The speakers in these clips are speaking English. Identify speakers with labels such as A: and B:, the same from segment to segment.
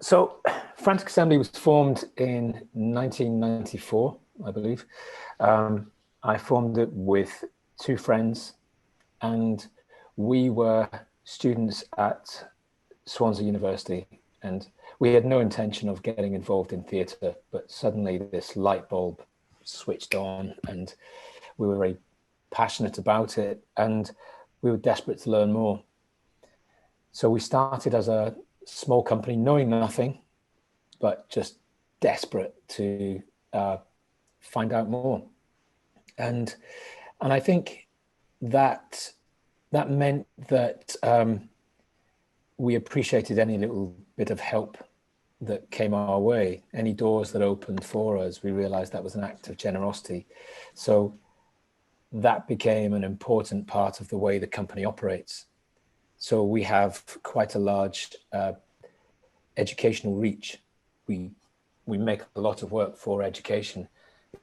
A: So Frantic Assembly was formed in 1994, I believe. I formed it with two friends, and we were students at Swansea University, and we had no intention of getting involved in theatre, but suddenly this light bulb switched on and we were very passionate about it, and we were desperate to learn more. So we started as a small company, knowing nothing, but just desperate to find out more. And I think that that meant that we appreciated any little bit of help that came our way, any doors that opened for us. We realized that was an act of generosity. So that became an important part of the way the company operates. So we have quite a large educational reach. We make a lot of work for education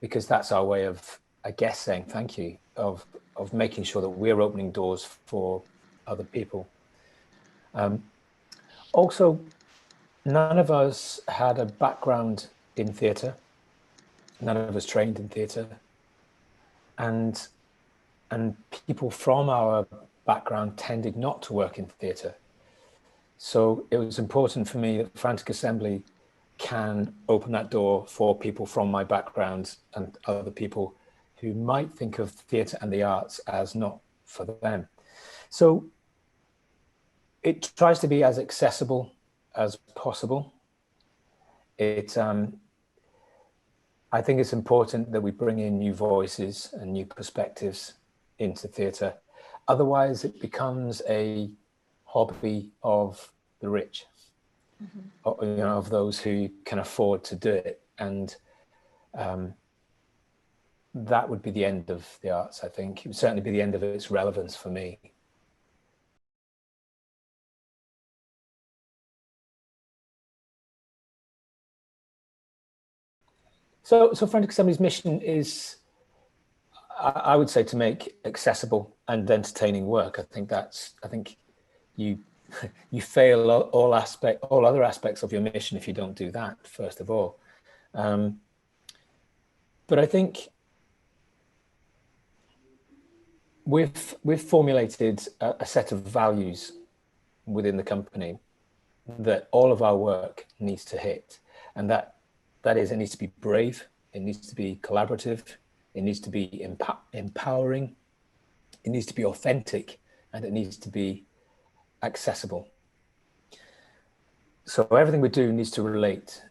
A: because that's our way of, I guess, saying thank you, of making sure that we're opening doors for other people. Also, none of us had a background in theatre. None of us trained in theatre. And people from our background tended not to work in theatre. So it was important for me that Frantic Assembly can open that door for people from my background and other people who might think of theatre and the arts as not for them. So it tries to be as accessible as possible. I think it's important that we bring in new voices and new perspectives into theatre. Otherwise, it becomes a hobby of the rich, of those who can afford to do it. And that would be the end of the arts, I think. It would certainly be the end of its relevance for me. So Frantic Assembly's mission is, I would say, to make accessible and entertaining work. I think you fail all other aspects of your mission if you don't do that, first of all. But I think we've formulated a set of values within the company that all of our work needs to hit, and that is, it needs to be brave, it needs to be collaborative, it needs to be empowering, it needs to be authentic, and it needs to be accessible. So everything we do needs to relate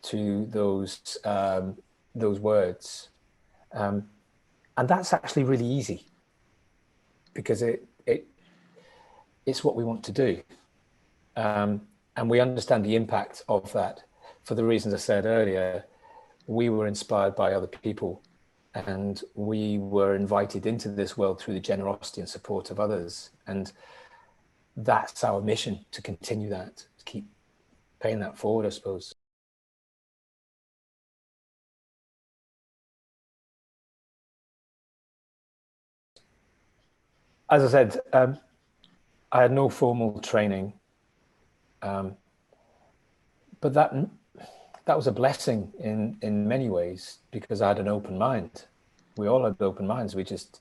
A: to those words, and that's actually really easy because it's what we want to do, and we understand the impact of that. For the reasons I said earlier, we were inspired by other people, and we were invited into this world through the generosity and support of others, and that's our mission, to continue that, to keep paying that forward, I suppose. As I said, I had no formal training, but that was a blessing in many ways, because I had an open mind. We all had open minds. We just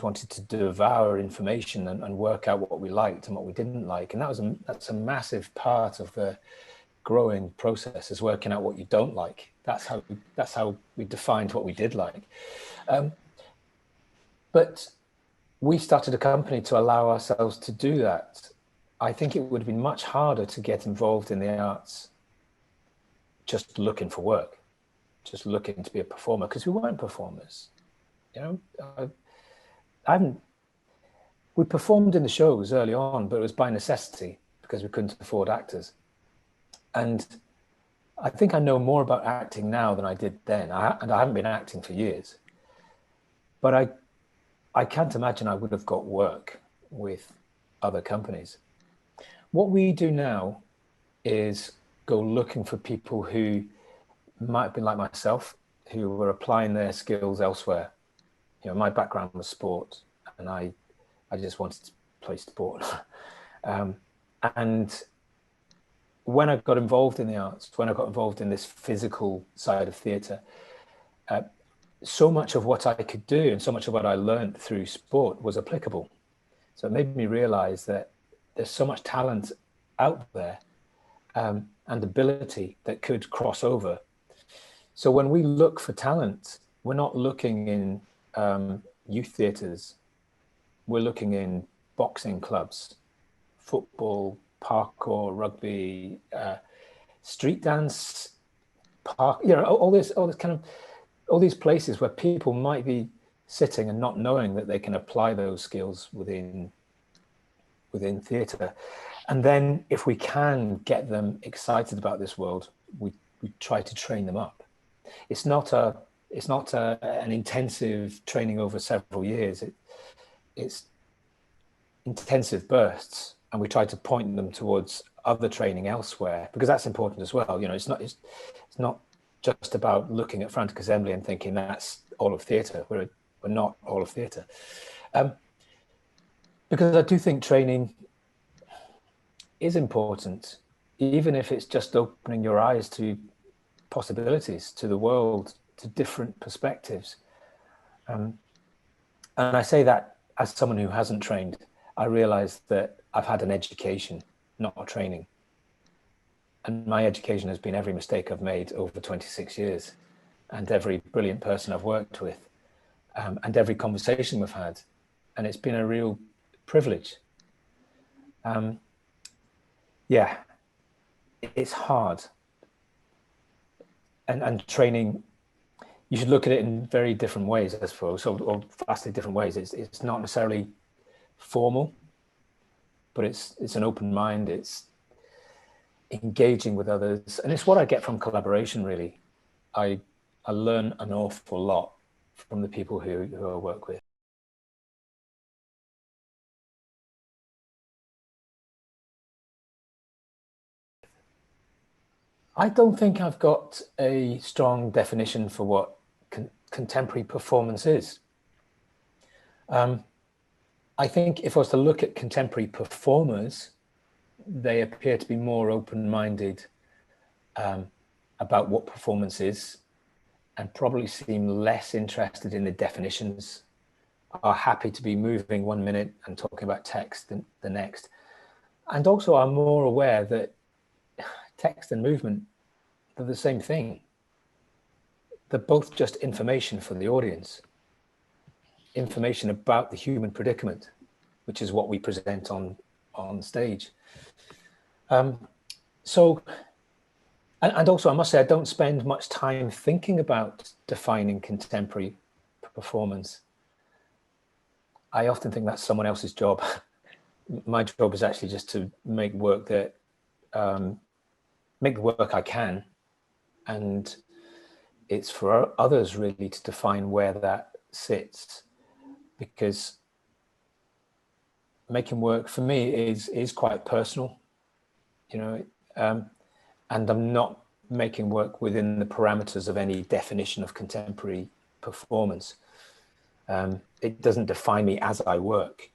A: wanted to devour information and work out what we liked and what we didn't like, and that's a massive part of the growing process, is working out what you don't like. That's how we defined what we did like. But we started a company to allow ourselves to do that. I think it would have been much harder to get involved in the arts just looking for work, just looking to be a performer, because we weren't performers. We performed in the shows early on, but it was by necessity because we couldn't afford actors. And I think I know more about acting now than I did then. And I haven't been acting for years. But I can't imagine I would have got work with other companies. What we do now is go looking for people who might have been like myself, who were applying their skills elsewhere. My background was sport, and I just wanted to play sport. And when I got involved in the arts, when I got involved in this physical side of theatre, so much of what I could do and so much of what I learned through sport was applicable. So it made me realize that there's so much talent out there and ability that could cross over. So when we look for talent, we're not looking in youth theatres, we're looking in boxing clubs, football, parkour, rugby, street dance, park, you know, all this kind of, all these places where people might be sitting and not knowing that they can apply those skills within theatre. And then if we can get them excited about this world, we try to train them up. It's not an intensive training over several years. It's intensive bursts, and we try to point them towards other training elsewhere, because that's important as well. You know, it's not just about looking at Frantic Assembly and thinking that's all of theatre. We're not all of theatre. Because I do think training is important, even if it's just opening your eyes to possibilities, to the world, to different perspectives. And I say that as someone who hasn't trained. I realize that I've had an education, not a training. And my education has been every mistake I've made over 26 years, and every brilliant person I've worked with, and every conversation we've had. And it's been a real privilege. Yeah, it's hard. And training, you should look at it in very different ways, I suppose, or vastly different ways. It's not necessarily formal, but it's an open mind, it's engaging with others, and it's what I get from collaboration, really. I learn an awful lot from the people who I work with. I don't think I've got a strong definition for what contemporary performance is. I think if I was to look at contemporary performers, they appear to be more open-minded about what performance is, and probably seem less interested in the definitions, are happy to be moving one minute and talking about text the next. And also are more aware that text and movement are the same thing. They're both just information for the audience. Information about the human predicament, which is what we present on stage. So, and also I must say, I don't spend much time thinking about defining contemporary performance. I often think that's someone else's job. My job is actually just to make work that, make the work I can, and it's for others really to define where that sits, because making work for me is quite personal, you know, and I'm not making work within the parameters of any definition of contemporary performance. It doesn't define me as I work.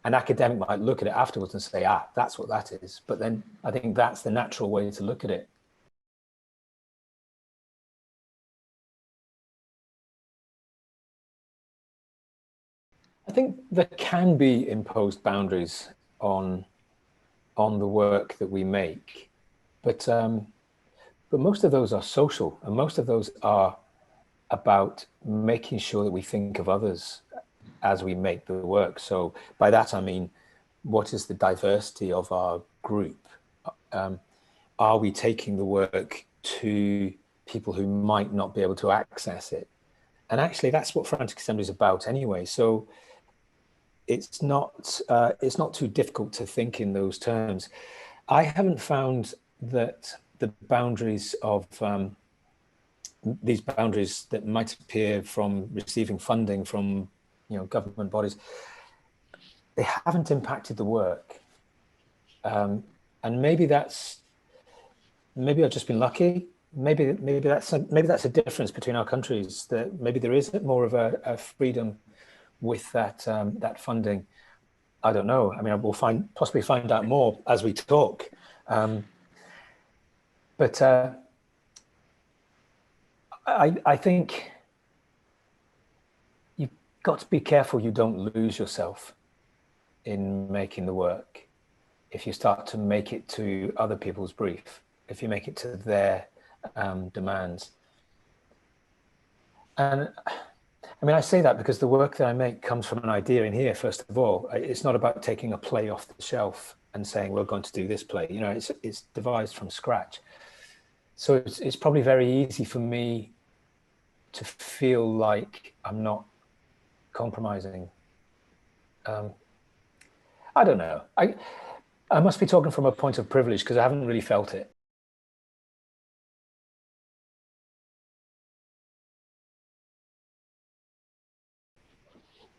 A: An academic might look at it afterwards and say, ah, that's what that is. But then I think that's the natural way to look at it. I think there can be imposed boundaries on the work that we make, but most of those are social, and most of those are about making sure that we think of others as we make the work. So by that I mean, what is the diversity of our group? Are we taking the work to people who might not be able to access it? And actually that's what Frantic Assembly is about anyway. So it's not too difficult to think in those terms. I haven't found that the boundaries of these boundaries that might appear from receiving funding from, you know, government bodies, they haven't impacted the work. And maybe I've just been lucky. Maybe that's a difference between our countries, that maybe there is more of a freedom with that funding. I don't know. I mean, we'll possibly find out more as we talk. But I think you've got to be careful you don't lose yourself in making the work. If you start to make it to other people's brief, if you make it to their demands. And I mean, I say that because the work that I make comes from an idea in here, first of all. It's not about taking a play off the shelf and saying, we're going to do this play. You know, it's devised from scratch. So it's probably very easy for me to feel like I'm not compromising. I don't know. I must be talking from a point of privilege because I haven't really felt it.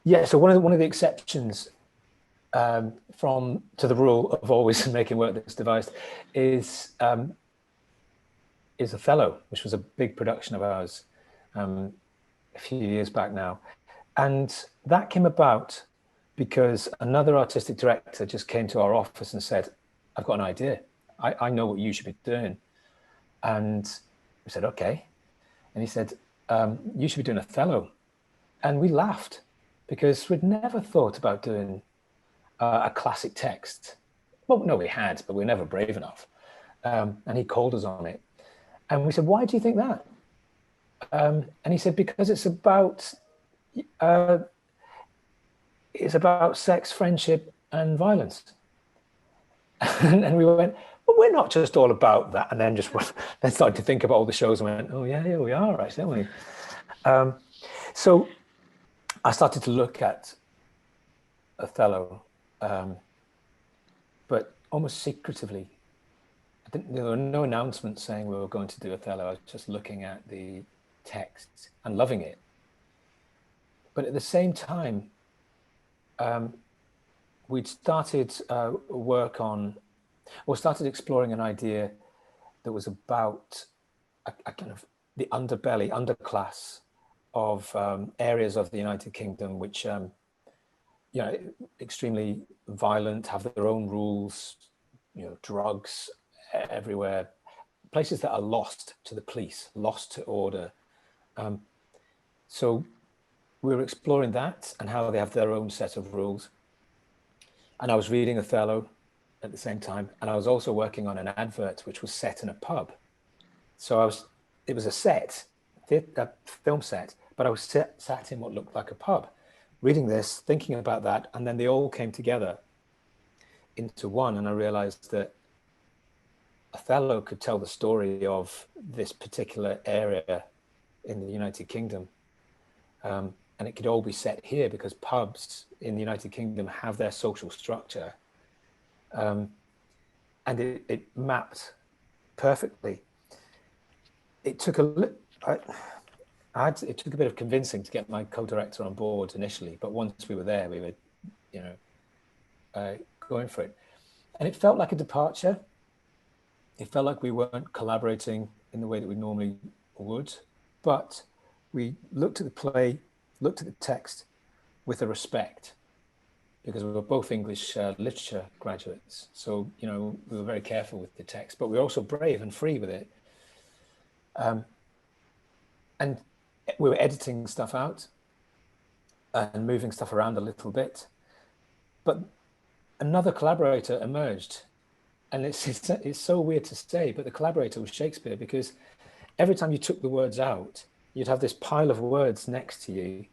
A: Yeah, so one of the exceptions to the rule of always making work that's devised is Othello, which was a big production of ours a few years back now. And that came about because another artistic director just came to our office and said, I've got an idea. I know what you should be doing. And we said, okay. And he said, you should be doing Othello. And we laughed because we'd never thought about doing a classic text. Well, no, we had, but we were never brave enough. And he called us on it. And we said, why do you think that? And he said, because it's about sex, friendship, and violence. And we went, well, we're not just all about that. And then then started to think about all the shows and went, oh yeah, we are, actually, aren't we? So I started to look at Othello, but almost secretively. There were no announcements saying we were going to do Othello. I was just looking at the text and loving it. But at the same time, we'd started started exploring an idea that was about a kind of the underclass of areas of the United Kingdom, which, you know, extremely violent, have their own rules, you know, drugs everywhere, places that are lost to the police, lost to order. So we were exploring that and how they have their own set of rules. And I was reading Othello at the same time. And I was also working on an advert which was set in a pub. So it was a set, a film set, but I was sat in what looked like a pub, reading this, thinking about that. And then they all came together into one. And I realized that Othello could tell the story of this particular area in the United Kingdom. And it could all be set here because pubs in the United Kingdom have their social structure. And it mapped perfectly. It took it took a bit of convincing to get my co-director on board initially, but once we were there, we were, you know, going for it. And it felt like a departure. It felt like we weren't collaborating in the way that we normally would, but we looked at the play, looked at the text with a respect, because we were both English literature graduates. So, you know, we were very careful with the text, but we were also brave and free with it. And we were editing stuff out and moving stuff around a little bit. But another collaborator emerged. And it's so weird to say, but the collaborator was Shakespeare, because every time you took the words out, you'd have this pile of words next to you.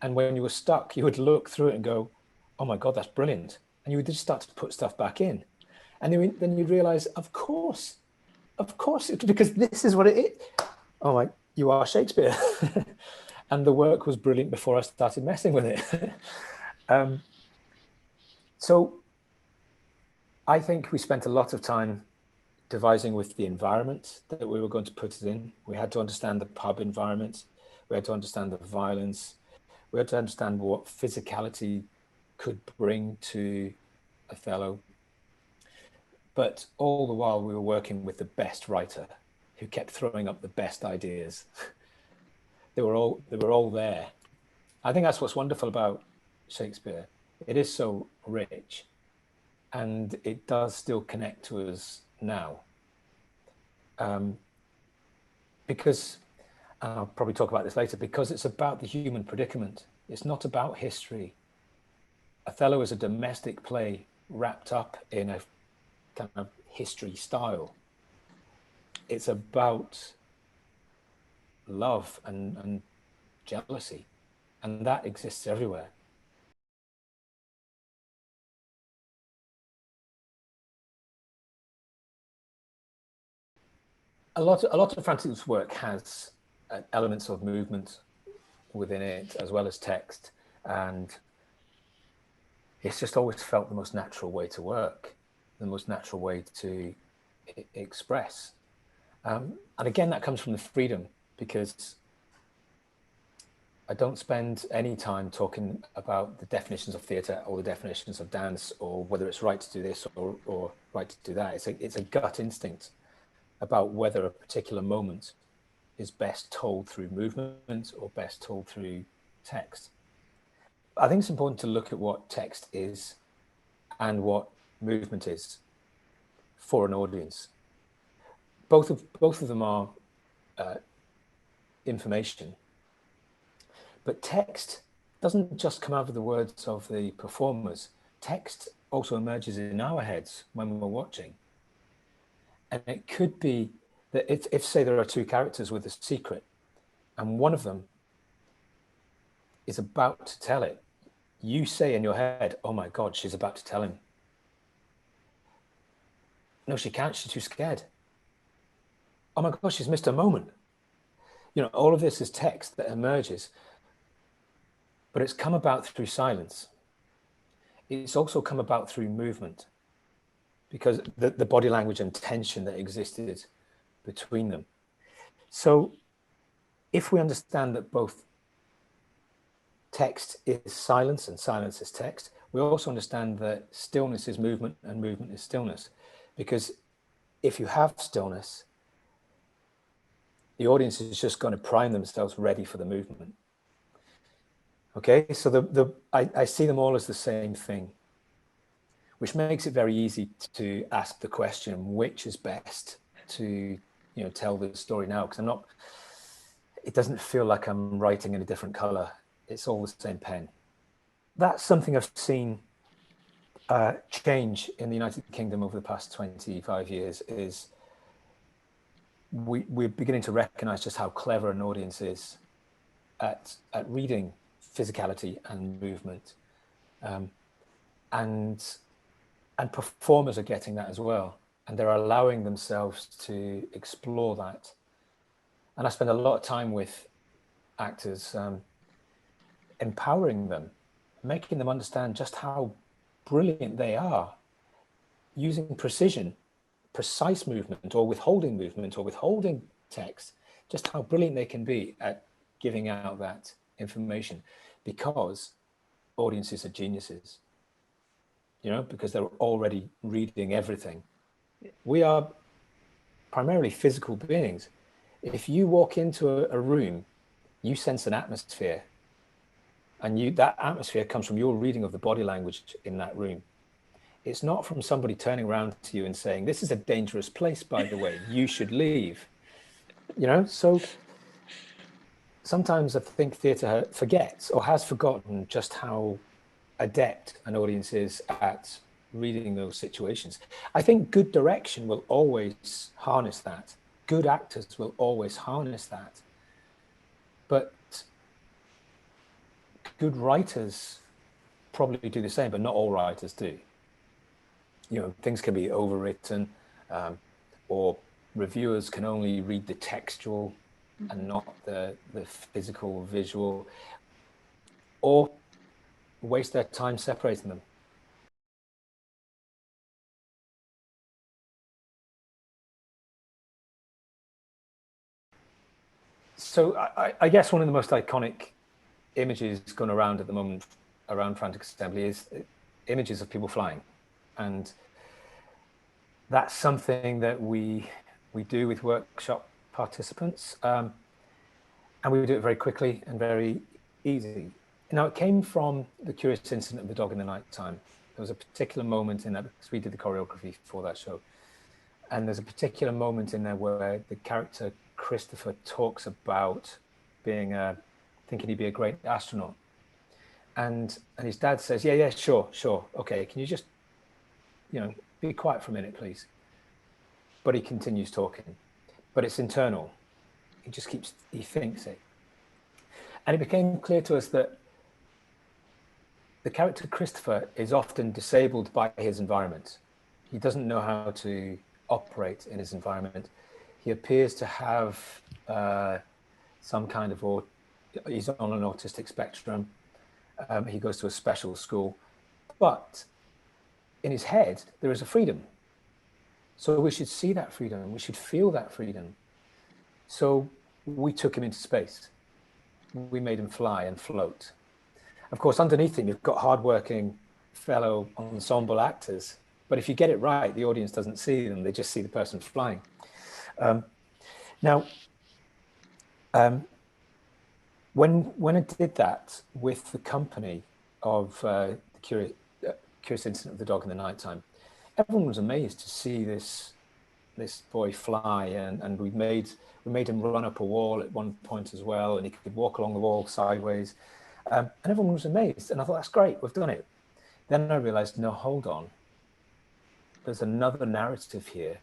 A: And when you were stuck, you would look through it and go, oh my God, that's brilliant. And you would just start to put stuff back in. And then you'd realize, of course, because this is what it is. Oh my, you are Shakespeare. And the work was brilliant before I started messing with it. So I think we spent a lot of time devising with the environment that we were going to put it in. We had to understand the pub environment. We had to understand the violence. We had to understand what physicality could bring to Othello. But all the while we were working with the best writer who kept throwing up the best ideas. They were all there. I think that's what's wonderful about Shakespeare. It is so rich, and it does still connect to us now. because, and I'll probably talk about this later, because it's about the human predicament. It's not about history. Othello is a domestic play wrapped up in a kind of history style. It's about love and jealousy, and that exists everywhere. A lot of Frantic's work has elements of movement within it, as well as text, and it's just always felt the most natural way to work, the most natural way to express. And again, that comes from the freedom, because I don't spend any time talking about the definitions of theatre or the definitions of dance, or whether it's right to do this or right to do that. It's a gut instinct about whether a particular moment is best told through movement or best told through text. I think it's important to look at what text is and what movement is for an audience. Both of them are information, but text doesn't just come out of the words of the performers. Text also emerges in our heads when we're watching. And it could be that if say there are two characters with a secret, and one of them is about to tell it, you say in your head, oh my God, she's about to tell him. No, she can't, she's too scared. Oh my gosh, she's missed a moment. You know, all of this is text that emerges, but it's come about through silence. It's also come about through movement, because the body language and tension that existed between them. So if we understand that both text is silence and silence is text, we also understand that stillness is movement and movement is stillness. Because if you have stillness, the audience is just going to prime themselves ready for the movement. Okay, so I see them all as the same thing, which makes it very easy to ask the question, which is best to, you know, tell the story now? Because it doesn't feel like I'm writing in a different color. It's all the same pen. That's something I've seen change in the United Kingdom over the past 25 years. Is we're beginning to recognize just how clever an audience is at reading physicality and movement, and performers are getting that as well, and they're allowing themselves to explore that. And I spend a lot of time with actors, empowering them, making them understand just how brilliant they are, using precision, precise movement, or withholding text, just how brilliant they can be at giving out that information, because audiences are geniuses, you know, because they're already reading everything. We are primarily physical beings. If you walk into a room, you sense an atmosphere, and that atmosphere comes from your reading of the body language in that room. It's not from somebody turning around to you and saying, this is a dangerous place, by the way, you should leave. You know, so sometimes I think theatre forgets or has forgotten just how adept an audience is at reading those situations. I think good direction will always harness that. Good actors will always harness that. But good writers probably do the same, but not all writers do. You know, things can be overwritten, or reviewers can only read the textual and not the physical, visual, or waste their time separating them. So I guess one of the most iconic images going around at the moment around Frantic Assembly is images of people flying. And that's something that we do with workshop participants. And we do it very quickly and very easy. Now, it came from the curious incident of the dog in the night time. There was a particular moment in that, because we did the choreography for that show. And there's a particular moment in there where the character Christopher talks about being thinking he'd be a great astronaut. And his dad says, yeah, sure. Okay, can you just, be quiet for a minute, please? But he continues talking. But it's internal. He thinks it. And it became clear to us that the character Christopher is often disabled by his environment. He doesn't know how to operate in his environment. He appears to have some kind of, he's on an autistic spectrum. He goes to a special school, but in his head, there is a freedom. So we should see that freedom. We should feel that freedom. So we took him into space. We made him fly and float. Of course, underneath him, you've got hardworking fellow ensemble actors. But if you get it right, the audience doesn't see them. They just see the person flying. When I did that with the company of the Curious Incident of the Dog in the Nighttime, everyone was amazed to see this boy fly, and we made him run up a wall at one point as well, and he could walk along the wall sideways, and everyone was amazed. And I thought, that's great, we've done it. Then I realized, no, hold on. There's another narrative here,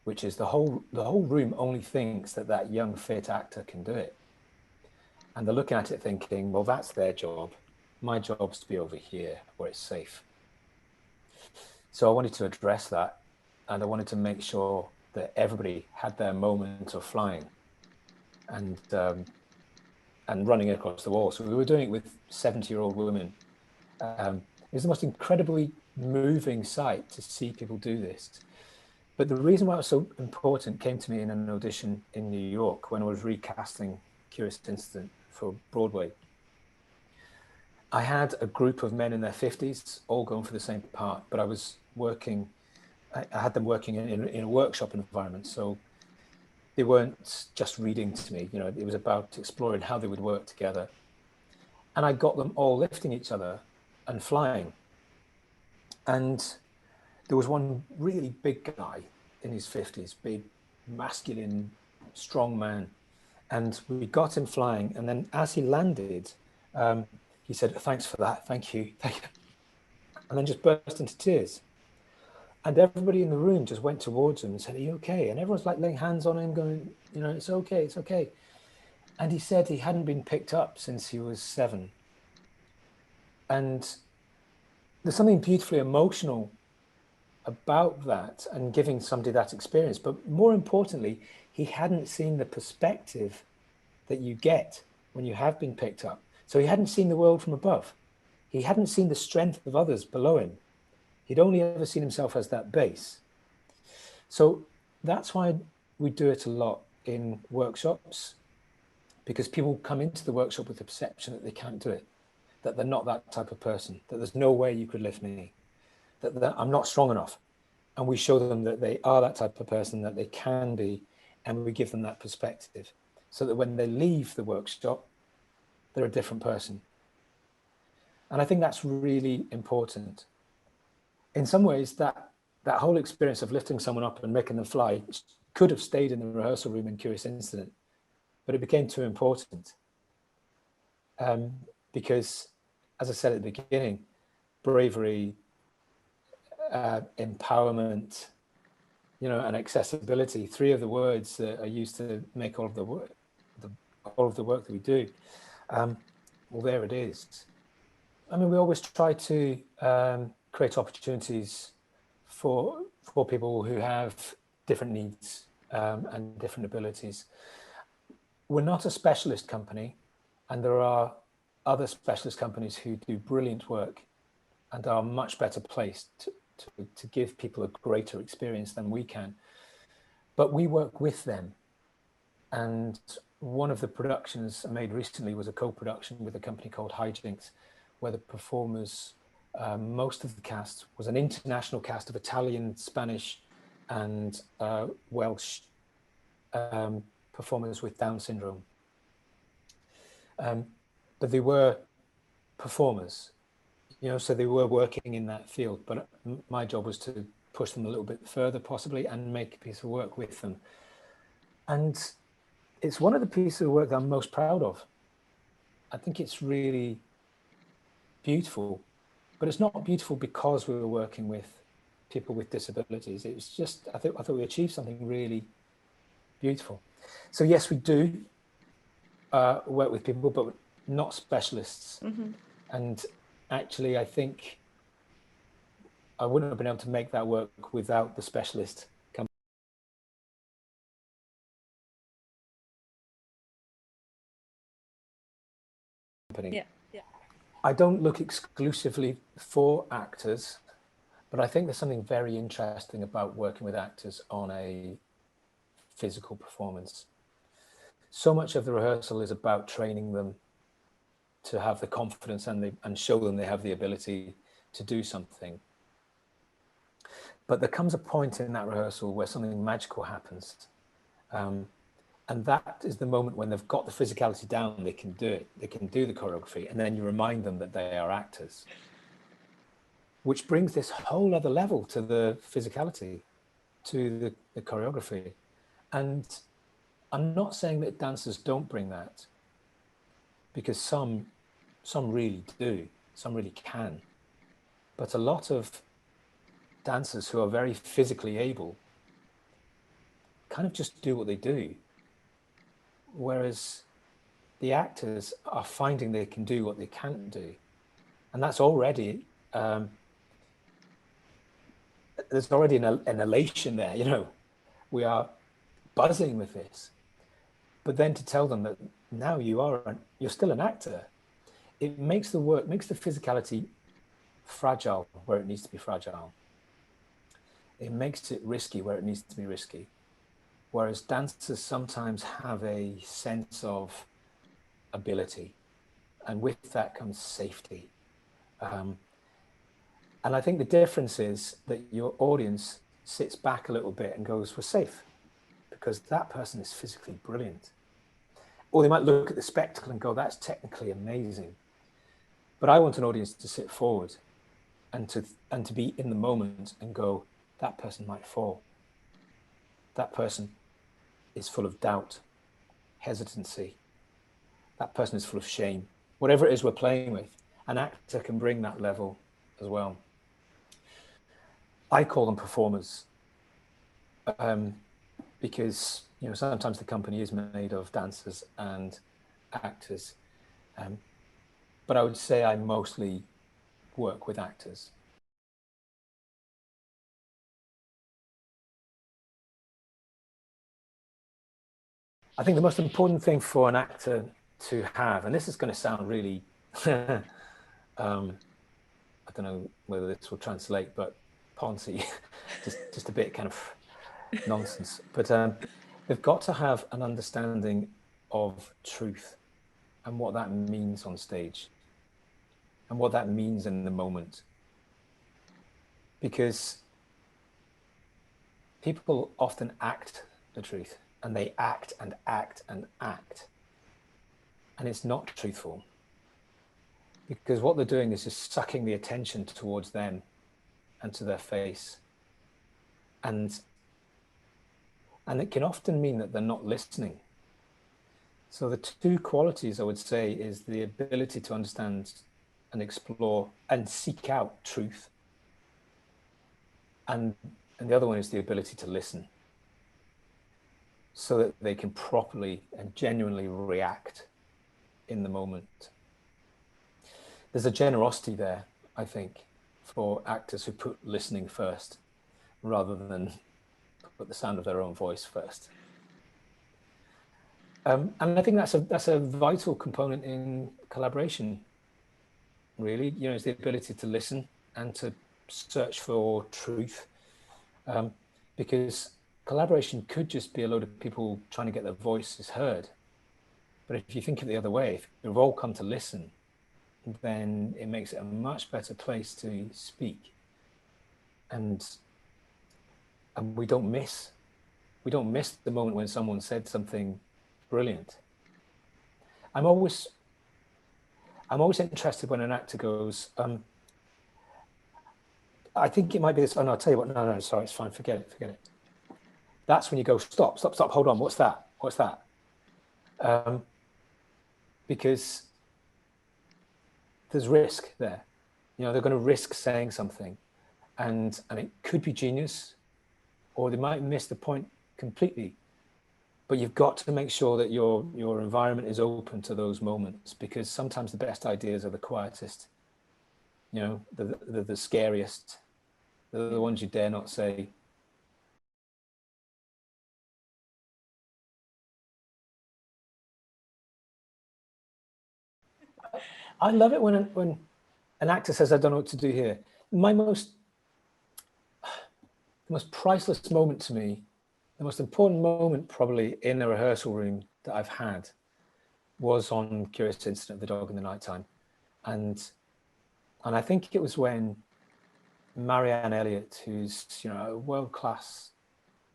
A: which is the whole room only thinks that young fit actor can do it. And they're looking at it thinking, well, that's their job. My job's to be over here where it's safe. So I wanted to address that, and I wanted to make sure that everybody had their moment of flying and running across the wall. So we were doing it with 70-year-old women. It was the most incredibly moving sight to see people do this. But the reason why it was so important came to me in an audition in New York when I was recasting Curious Incident for Broadway. I had a group of men in their 50s, all going for the same part, but I had them working in a workshop environment. So they weren't just reading to me, it was about exploring how they would work together. And I got them all lifting each other and flying. And there was one really big guy in his 50s, big, masculine, strong man. And we got him flying. And then as he landed, he said, thanks for that. Thank you. And then just burst into tears. And everybody in the room just went towards him and said, are you okay? And everyone's like laying hands on him going, it's okay, it's okay. And he said he hadn't been picked up since he was 7. And there's something beautifully emotional about that and giving somebody that experience. But more importantly, he hadn't seen the perspective that you get when you have been picked up. So he hadn't seen the world from above. He hadn't seen the strength of others below him. He'd only ever seen himself as that base. So that's why we do it a lot in workshops, because people come into the workshop with the perception that they can't do it, that they're not that type of person, that there's no way you could lift me, that I'm not strong enough. And we show them that they are that type of person, that they can be, and we give them that perspective so that when they leave the workshop, they're a different person. And I think that's really important. In some ways, that whole experience of lifting someone up and making them fly could have stayed in the rehearsal room in Curious Incident, but it became too important. Because, as I said at the beginning, bravery, empowerment, and accessibility, 3 of the words that are used to make all of the work that we do. Well, there it is. I mean, we always try to create opportunities for people who have different needs and different abilities. We're not a specialist company, and there are other specialist companies who do brilliant work and are much better placed to give people a greater experience than we can. But we work with them. And one of the productions I made recently was a co-production with a company called Hijinks, where the performers, most of the cast was an international cast of Italian, Spanish, and Welsh performers with Down syndrome. But they were performers, so they were working in that field. But my job was to push them a little bit further possibly and make a piece of work with them. And it's one of the pieces of work that I'm most proud of. I think it's really beautiful, but it's not beautiful because we were working with people with disabilities. It was just, I thought we achieved something really beautiful. So yes, we do work with people, but not specialists.
B: Mm-hmm.
A: And actually, I think I wouldn't have been able to make that work without the specialist company.
B: Yeah, yeah.
A: I don't look exclusively for actors, but I think there's something very interesting about working with actors on a physical performance. So much of the rehearsal is about training them to have the confidence and show them they have the ability to do something. But there comes a point in that rehearsal where something magical happens. And that is the moment when they've got the physicality down, they can do it, they can do the choreography, and then you remind them that they are actors, which brings this whole other level to the physicality, to the choreography. And I'm not saying that dancers don't bring that, because some really do, some really can. But a lot of dancers who are very physically able kind of just do what they do. Whereas the actors are finding they can do what they can't do. And that's already, there's already an elation there, you know, we are buzzing with this. But then to tell them that now you're still an actor, it makes the work, makes the physicality fragile where it needs to be fragile. It makes it risky where it needs to be risky. Whereas dancers sometimes have a sense of ability, and with that comes safety. And I think the difference is that your audience sits back a little bit and goes, we're safe, because that person is physically brilliant. Or they might look at the spectacle and go, that's technically amazing. But I want an audience to sit forward and to be in the moment and go, that person might fall. That person is full of doubt, hesitancy. That person is full of shame. Whatever it is we're playing with, an actor can bring that level as well. I call them performers because, you know, sometimes the company is made of dancers and actors. But I would say I mostly work with actors. I think the most important thing for an actor to have, and this is going to sound really, I don't know whether this will translate, but Ponzi, just a bit kind of nonsense. But they've got to have an understanding of truth and what that means on stage and what that means in the moment. Because people often act the truth, and they act and act and act. And it's not truthful. Because what they're doing is just sucking the attention towards them and to their face. And it can often mean that they're not listening. So the two qualities I would say is the ability to understand and explore and seek out truth. And the other one is the ability to listen, so that they can properly and genuinely react in the moment. There's a generosity there, I think, for actors who put listening first rather than put the sound of their own voice first. And I think that's a vital component in collaboration, really. You know, it's the ability to listen and to search for truth, because collaboration could just be a load of people trying to get their voices heard. But if you think of it the other way, if we've all come to listen, then it makes it a much better place to speak. And we don't miss the moment when someone said something brilliant. I'm always interested when an actor goes, I think it might be this. Oh no, I'll tell you what. No, sorry, it's fine. Forget it. That's when you go, stop. Hold on. What's that? Because there's risk there. They're going to risk saying something, and it could be genius, or they might miss the point completely. But you've got to make sure that your environment is open to those moments, because sometimes the best ideas are the quietest. The scariest. They're the ones you dare not say. I love it when an actor says, "I don't know what to do here." The most priceless moment to me, the most important moment probably in a rehearsal room that I've had, was on Curious Incident of the Dog in the Nighttime, and I think it was when Marianne Elliott, who's a world-class,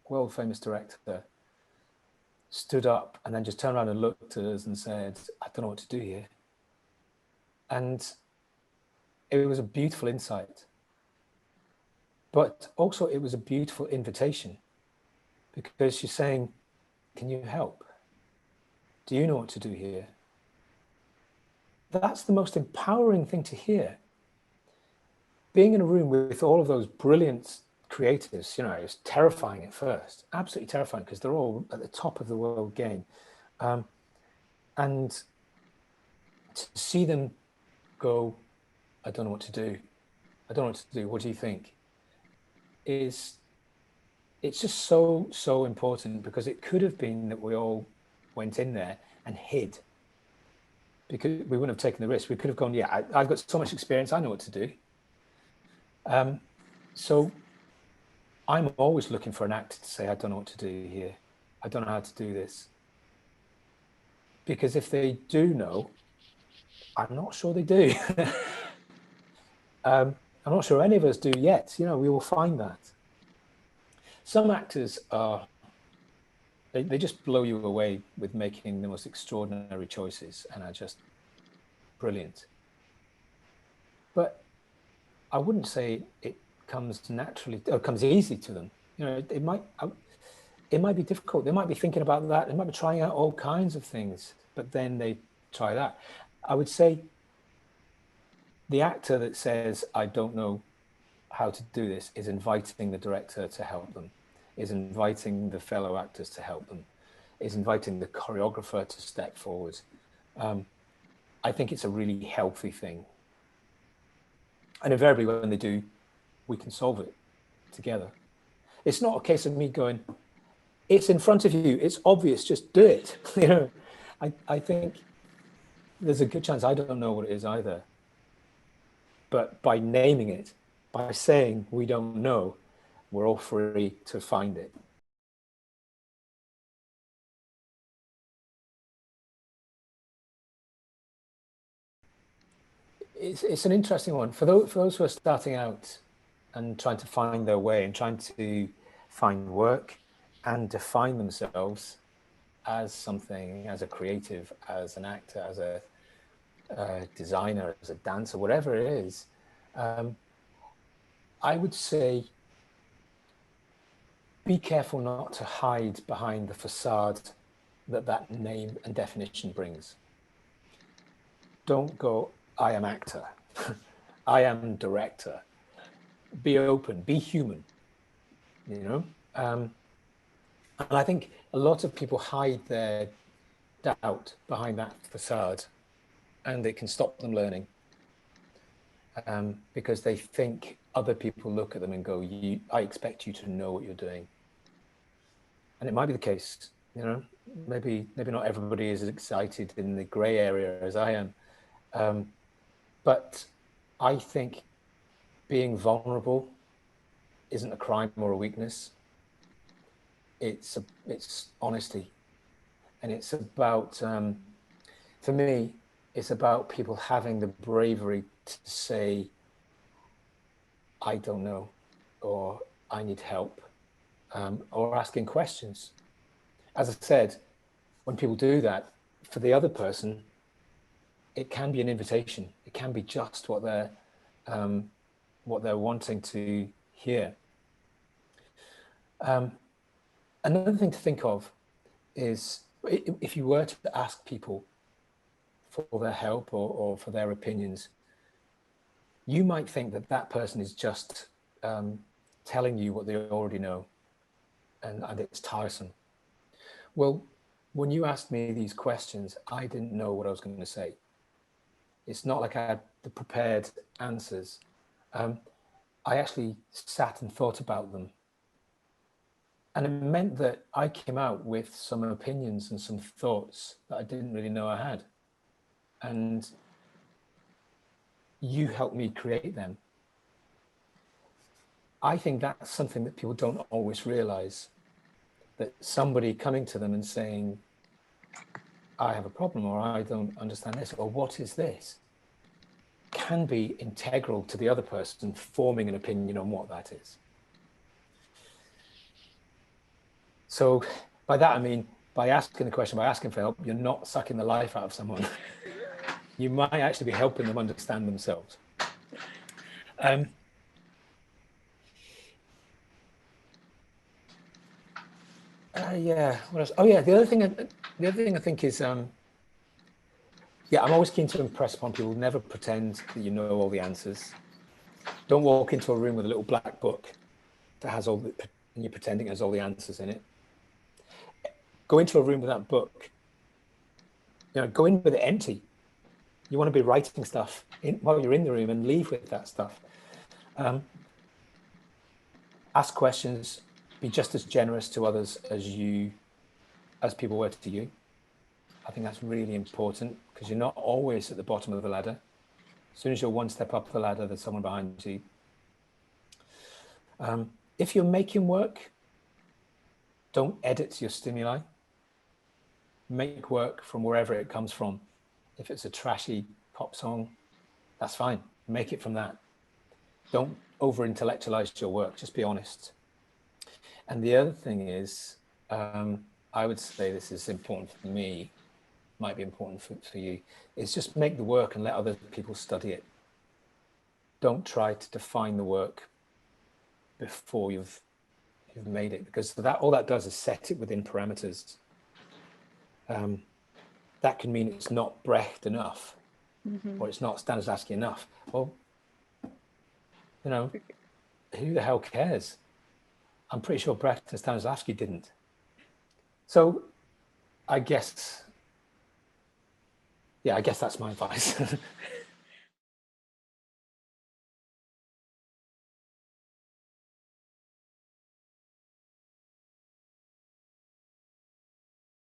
A: world-famous director, stood up and then just turned around and looked at us and said, "I don't know what to do here." And it was a beautiful insight, but also it was a beautiful invitation, because she's saying, "Can you help? Do you know what to do here?" That's the most empowering thing to hear. Being in a room with all of those brilliant creatives, it was terrifying at first, absolutely terrifying, because they're all at the top of the world game. And to see them go, "I don't know what to do. I don't know what to do. What do you think?" It's just so important, because it could have been that we all went in there and hid, because we wouldn't have taken the risk. We could have gone, "Yeah, I've got so much experience, I know what to do." So I'm always looking for an actor to say, "I don't know what to do here. I don't know how to do this." Because if they do know, I'm not sure they do. I'm not sure any of us do yet. We will find that. Some actors are, they just blow you away with making the most extraordinary choices and are just brilliant. But I wouldn't say it comes naturally, or comes easy to them. It might be difficult. They might be thinking about that. They might be trying out all kinds of things, but then they try that. I would say the actor that says, "I don't know how to do this," is inviting the director to help them, is inviting the fellow actors to help them, is inviting the choreographer to step forward. I think it's a really healthy thing. And invariably when they do, we can solve it together. It's not a case of me going, "It's in front of you, it's obvious, just do it." I think there's a good chance I don't know what it is either. But by naming it, by saying we don't know, we're all free to find it. It's an interesting one. For those who are starting out and trying to find their way and trying to find work and define themselves as something, as a creative, as an actor, as a designer, as a dancer, whatever it is, I would say be careful not to hide behind the facade that name and definition brings. Don't go, "I am actor." "I am director." Be open, be human, and I think a lot of people hide their doubt behind that facade, and it can stop them learning, because they think other people look at them and go, "I expect you to know what you're doing." And it might be the case, maybe not everybody is as excited in the gray area as I am, but I think being vulnerable isn't a crime or a weakness. It's honesty, and it's about, for me, it's about people having the bravery to say, "I don't know," or "I need help," or asking questions. As I said, when people do that, for the other person, it can be an invitation. It can be just what they're what they're wanting to hear. Another thing to think of is if you were to ask people for their help or for their opinions, you might think that that person is just telling you what they already know, and it's tiresome. Well, when you asked me these questions, I didn't know what I was going to say. It's not like I had the prepared answers. I actually sat and thought about them. And it meant that I came out with some opinions and some thoughts that I didn't really know I had. And you helped me create them. I think that's something that people don't always realize, that somebody coming to them and saying, I have a problem, or I don't understand this, or what is this, can be integral to the other person forming an opinion on what that is. So by that, I mean, by asking the question, by asking for help, you're not sucking the life out of someone. You might actually be helping them understand themselves. Yeah, what else? Oh yeah, the other thing I think is, yeah, I'm always keen to impress upon people. Never pretend that you know all the answers. Don't walk into a room with a little black book that has all the, and you're pretending it has all the answers in it. Go into a room with that book. You know, go in with it empty. You want to be writing stuff while you're in the room, and leave with that stuff. Ask questions. Be just as generous to others as people were to you. I think that's really important, because you're not always at the bottom of the ladder. As soon as you're one step up the ladder, there's someone behind you. If you're making work, don't edit your stimuli. Make work from wherever it comes from. If it's a trashy pop song, that's fine. Make it from that. Don't over-intellectualize your work. Just be honest. And the other thing is, I would say this is important for me, might be important for you, is just make the work and let other people study it. Don't try to define the work before you've made it, because all that does is set it within parameters. That can mean it's not Brecht enough, or it's not Stanislavski enough. Well, you know, who the hell cares? I'm pretty sure Brecht and Stanislavski didn't. So I guess, yeah, I guess that's my advice.